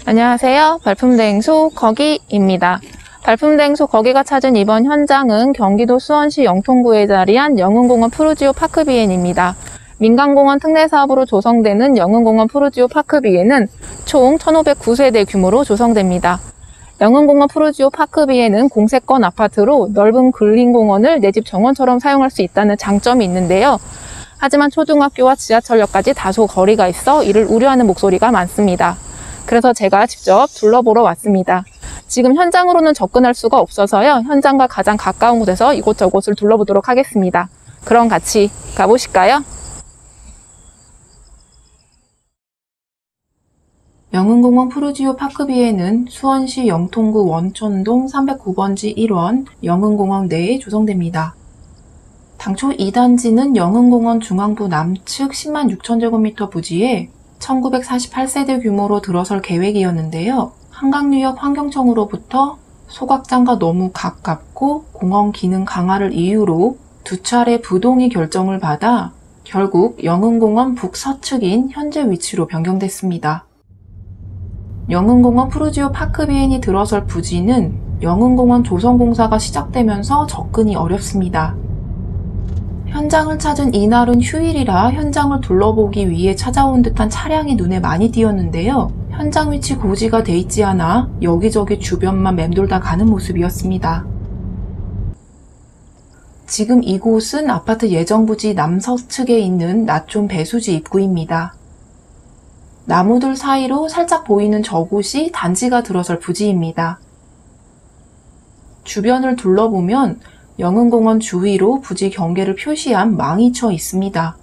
안녕하세요. 발품대행소 거기입니다. 발품대행소 거기가 찾은 이번 현장은 경기도 수원시 영통구에 자리한 영흥공원 푸르지오 파크비엔입니다. 민간공원 특례사업으로 조성되는 영흥공원 푸르지오 파크비엔은 총 1,509세대 규모로 조성됩니다. 영흥공원 푸르지오 파크비엔은 공세권 아파트로 넓은 근린공원을 내 집 정원처럼 사용할 수 있다는 장점이 있는데요. 하지만 초등학교와 지하철역까지 다소 거리가 있어 이를 우려하는 목소리가 많습니다. 그래서 제가 직접 둘러보러 왔습니다. 지금 현장으로는 접근할 수가 없어서요. 현장과 가장 가까운 곳에서 이곳저곳을 둘러보도록 하겠습니다. 그럼 같이 가보실까요? 영흥공원 푸르지오 파크비엔은 수원시 영통구 원촌동 309번지 1원 영흥공원 내에 조성됩니다. 당초 2단지는 영흥공원 중앙부 남측 10만 6천 제곱미터 부지에 1948세대 규모로 들어설 계획이었는데요. 한강유역 환경청으로부터 소각장과 너무 가깝고 공원 기능 강화를 이유로 두 차례 부동의 결정을 받아 결국 영흥공원 북서측인 현재 위치로 변경됐습니다. 영흥공원 푸르지오 파크비엔이 들어설 부지는 영흥공원 조성공사가 시작되면서 접근이 어렵습니다. 현장을 찾은 이날은 휴일이라 현장을 둘러보기 위해 찾아온 듯한 차량이 눈에 많이 띄었는데요. 현장 위치 고지가 돼 있지 않아 여기저기 주변만 맴돌다 가는 모습이었습니다. 지금 이곳은 아파트 예정부지 남서측에 있는 낮좀 배수지 입구입니다. 나무들 사이로 살짝 보이는 저곳이 단지가 들어설 부지입니다. 주변을 둘러보면 영흥공원 주위로 부지 경계를 표시한 망이 쳐 있습니다.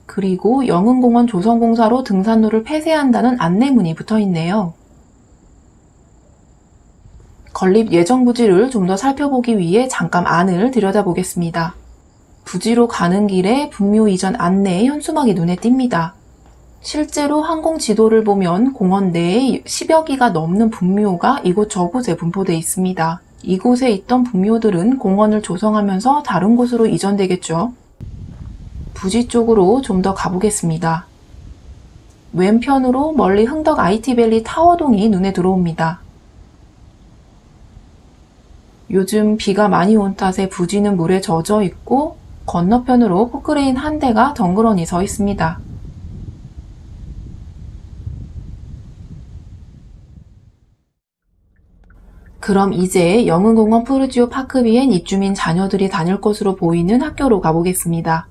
그리고 영흥공원 조성공사로 등산로를 폐쇄한다는 안내문이 붙어 있네요. 건립 예정 부지를 좀 더 살펴보기 위해 잠깐 안을 들여다보겠습니다. 부지로 가는 길에 분묘 이전 안내의 현수막이 눈에 띕니다. 실제로 항공 지도를 보면 공원 내에 10여 기가 넘는 분묘가 이곳저곳에 분포되어 있습니다. 이곳에 있던 분묘들은 공원을 조성하면서 다른 곳으로 이전되겠죠. 부지 쪽으로 좀 더 가보겠습니다. 왼편으로 멀리 흥덕 IT밸리 타워동이 눈에 들어옵니다. 요즘 비가 많이 온 탓에 부지는 물에 젖어 있고 건너편으로 포크레인 한 대가 덩그러니 서 있습니다. 그럼 이제 영흥공원 푸르지오 파크비엔 입주민 자녀들이 다닐 것으로 보이는 학교로 가보겠습니다.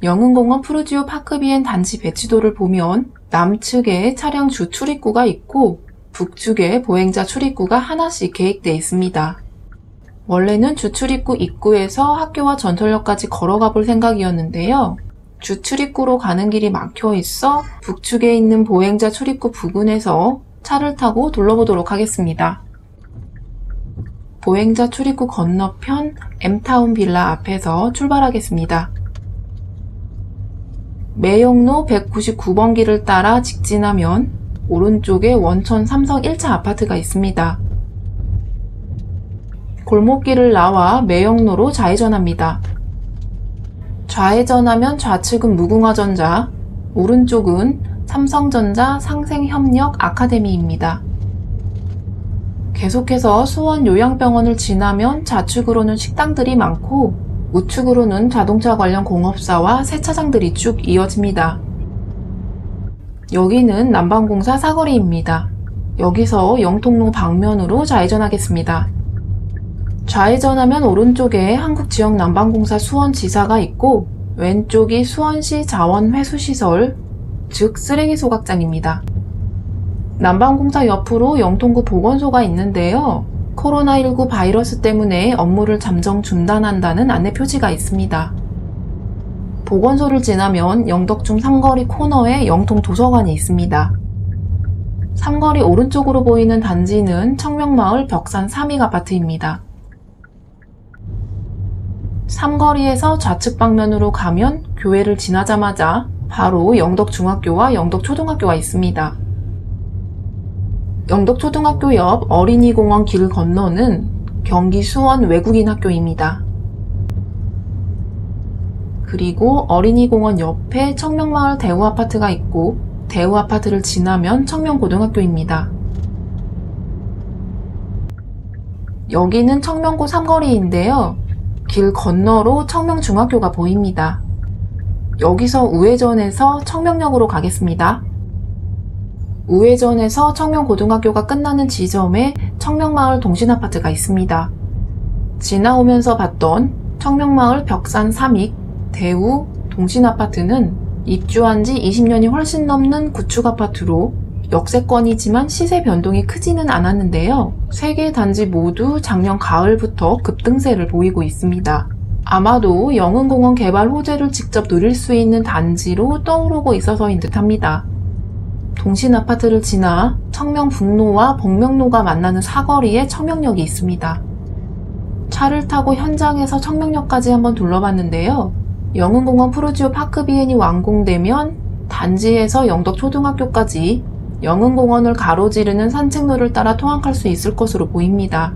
영흥공원 푸르지오 파크비엔 단지 배치도를 보면 남측에 차량 주 출입구가 있고 북측에 보행자 출입구가 하나씩 계획되어 있습니다. 원래는 주 출입구 입구에서 학교와 전철역까지 걸어가 볼 생각이었는데요. 주 출입구로 가는 길이 막혀 있어 북측에 있는 보행자 출입구 부근에서 차를 타고 둘러보도록 하겠습니다. 보행자 출입구 건너편 M타운 빌라 앞에서 출발하겠습니다. 매영로 199번 길을 따라 직진하면 오른쪽에 원천 삼성 1차 아파트가 있습니다. 골목길을 나와 매영로로 좌회전합니다. 좌회전하면 좌측은 무궁화전자, 오른쪽은 삼성전자 상생협력 아카데미입니다. 계속해서 수원 요양병원을 지나면 좌측으로는 식당들이 많고 우측으로는 자동차 관련 공업사와 세차장들이 쭉 이어집니다. 여기는 남방공사 사거리입니다. 여기서 영통로 방면으로 좌회전하겠습니다. 좌회전하면 오른쪽에 한국지역난방공사 수원지사가 있고 왼쪽이 수원시 자원회수시설, 즉 쓰레기 소각장입니다. 난방공사 옆으로 영통구 보건소가 있는데요. 코로나19 바이러스 때문에 업무를 잠정 중단한다는 안내 표지가 있습니다. 보건소를 지나면 영덕중 삼거리 코너에 영통도서관이 있습니다. 삼거리 오른쪽으로 보이는 단지는 청명마을 벽산 3익 아파트입니다. 삼거리에서 좌측 방면으로 가면 교회를 지나자마자 바로 영덕중학교와 영덕초등학교가 있습니다. 영덕초등학교 옆 어린이공원 길 건너는 경기 수원 외국인 학교입니다. 그리고 어린이공원 옆에 청명마을 대우아파트가 있고 대우아파트를 지나면 청명고등학교입니다. 여기는 청명고 삼거리인데요. 길 건너로 청명중학교가 보입니다. 여기서 우회전해서 청명역으로 가겠습니다. 우회전에서 청명고등학교가 끝나는 지점에 청명마을 동신아파트가 있습니다. 지나오면서 봤던 청명마을 벽산 3익 대우 동신아파트는 입주한 지 20년이 훨씬 넘는 구축아파트로 역세권이지만 시세 변동이 크지는 않았는데요. 3개 단지 모두 작년 가을부터 급등세를 보이고 있습니다. 아마도 영흥공원 개발 호재를 직접 누릴 수 있는 단지로 떠오르고 있어서인 듯합니다. 동신아파트를 지나 청명북로와 복명로가 만나는 사거리에 청명역이 있습니다. 차를 타고 현장에서 청명역까지 한번 둘러봤는데요. 영흥공원 푸르지오 파크비엔이 완공되면 단지에서 영덕초등학교까지 영흥공원을 가로지르는 산책로를 따라 통학할 수 있을 것으로 보입니다.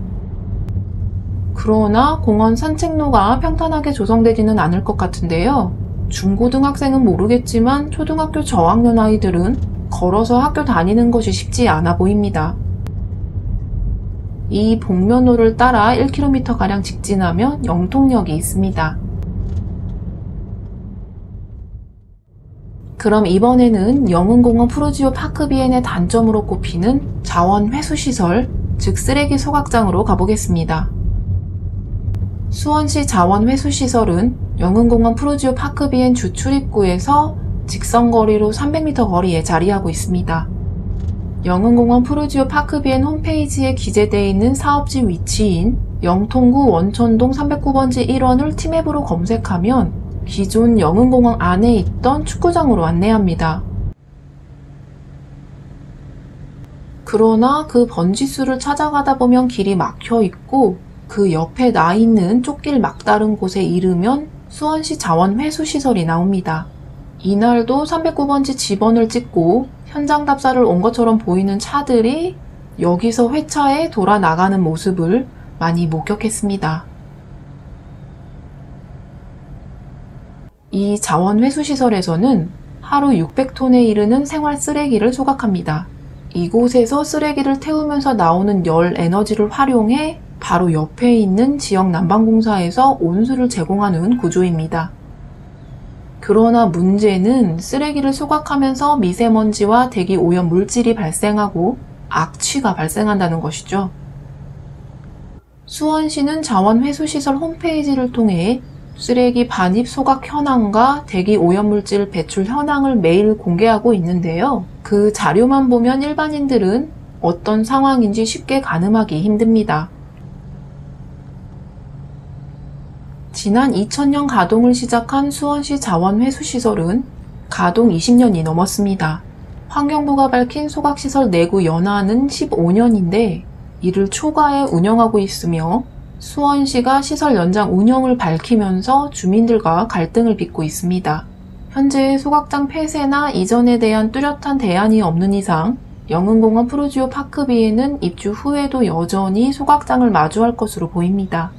그러나 공원 산책로가 평탄하게 조성되지는 않을 것 같은데요. 중고등학생은 모르겠지만 초등학교 저학년 아이들은 걸어서 학교 다니는 것이 쉽지 않아 보입니다. 이 복면로를 따라 1km가량 직진하면 영통역이 있습니다. 그럼 이번에는 영흥공원 푸르지오 파크비엔의 단점으로 꼽히는 자원회수시설, 즉 쓰레기 소각장으로 가보겠습니다. 수원시 자원회수시설은 영흥공원 푸르지오 파크비엔 주 출입구에서 직선거리로 300m 거리에 자리하고 있습니다. 영흥공원 푸르지오 파크비엔 홈페이지에 기재되어 있는 사업지 위치인 영통구 원천동 309번지 1원을 티맵으로 검색하면 기존 영흥공원 안에 있던 축구장으로 안내합니다. 그러나 그 번지수를 찾아가다 보면 길이 막혀 있고 그 옆에 나 있는 쫓길 막다른 곳에 이르면 수원시 자원회수시설이 나옵니다. 이날도 309번지 집원을 찍고 현장 답사를 온 것처럼 보이는 차들이 여기서 회차에 돌아 나가는 모습을 많이 목격했습니다. 이 자원회수시설에서는 하루 600톤에 이르는 생활 쓰레기를 소각합니다. 이곳에서 쓰레기를 태우면서 나오는 열 에너지를 활용해 바로 옆에 있는 지역 난방공사에서 온수를 제공하는 구조입니다. 그러나 문제는 쓰레기를 소각하면서 미세먼지와 대기 오염 물질이 발생하고 악취가 발생한다는 것이죠. 수원시는 자원회수시설 홈페이지를 통해 쓰레기 반입 소각 현황과 대기 오염물질 배출 현황을 매일 공개하고 있는데요. 그 자료만 보면 일반인들은 어떤 상황인지 쉽게 가늠하기 힘듭니다. 지난 2000년 가동을 시작한 수원시 자원회수시설은 가동 20년이 넘었습니다. 환경부가 밝힌 소각시설 내구 연한은 15년인데 이를 초과해 운영하고 있으며 수원시가 시설 연장 운영을 밝히면서 주민들과 갈등을 빚고 있습니다. 현재 소각장 폐쇄나 이전에 대한 뚜렷한 대안이 없는 이상 영흥공원 푸르지오 파크비에는 입주 후에도 여전히 소각장을 마주할 것으로 보입니다.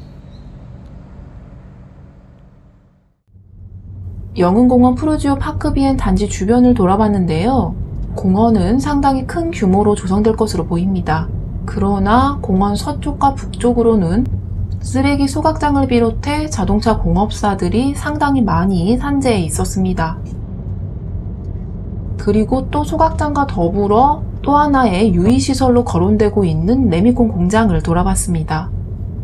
영흥공원 푸르지오 파크비엔 단지 주변을 돌아봤는데요. 공원은 상당히 큰 규모로 조성될 것으로 보입니다. 그러나 공원 서쪽과 북쪽으로는 쓰레기 소각장을 비롯해 자동차 공업사들이 상당히 많이 산재해 있었습니다. 그리고 또 소각장과 더불어 또 하나의 유의시설로 거론되고 있는 레미콘 공장을 돌아봤습니다.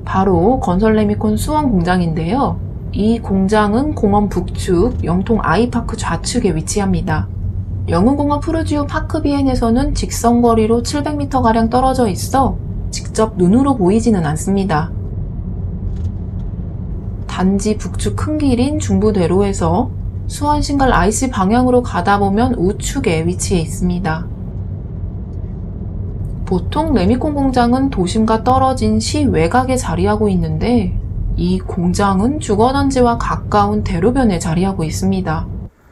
바로 건설 레미콘 수원 공장인데요. 이 공장은 공원 북측 영통 아이파크 좌측에 위치합니다. 영흥공원 푸르지오 파크비엔에서는 직선거리로 700m가량 떨어져 있어 직접 눈으로 보이지는 않습니다. 단지 북측 큰 길인 중부대로에서 수원신갈 IC 방향으로 가다 보면 우측에 위치해 있습니다. 보통 레미콘 공장은 도심과 떨어진 시 외곽에 자리하고 있는데 이 공장은 주거단지와 가까운 대로변에 자리하고 있습니다.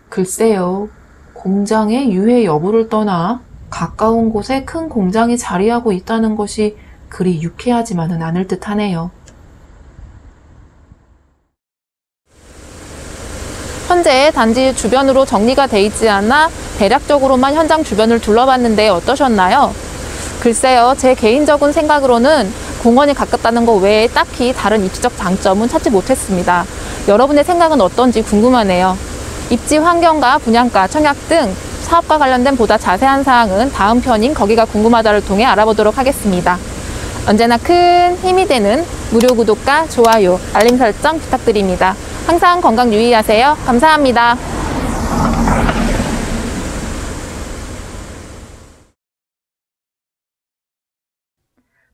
글쎄요, 공장의 유해 여부를 떠나 가까운 곳에 큰 공장이 자리하고 있다는 것이 그리 유쾌하지만은 않을 듯 하네요. 현재 단지 주변으로 정리가 돼 있지 않아 대략적으로만 현장 주변을 둘러봤는데 어떠셨나요? 글쎄요, 제 개인적인 생각으로는 공원이 가깝다는 것 외에 딱히 다른 입지적 장점은 찾지 못했습니다. 여러분의 생각은 어떤지 궁금하네요. 입지 환경과 분양가, 청약 등 사업과 관련된 보다 자세한 사항은 다음 편인 거기가 궁금하다를 통해 알아보도록 하겠습니다. 언제나 큰 힘이 되는 무료 구독과 좋아요, 알림 설정 부탁드립니다. 항상 건강 유의하세요. 감사합니다.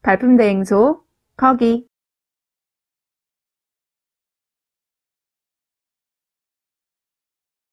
발품대행소 거기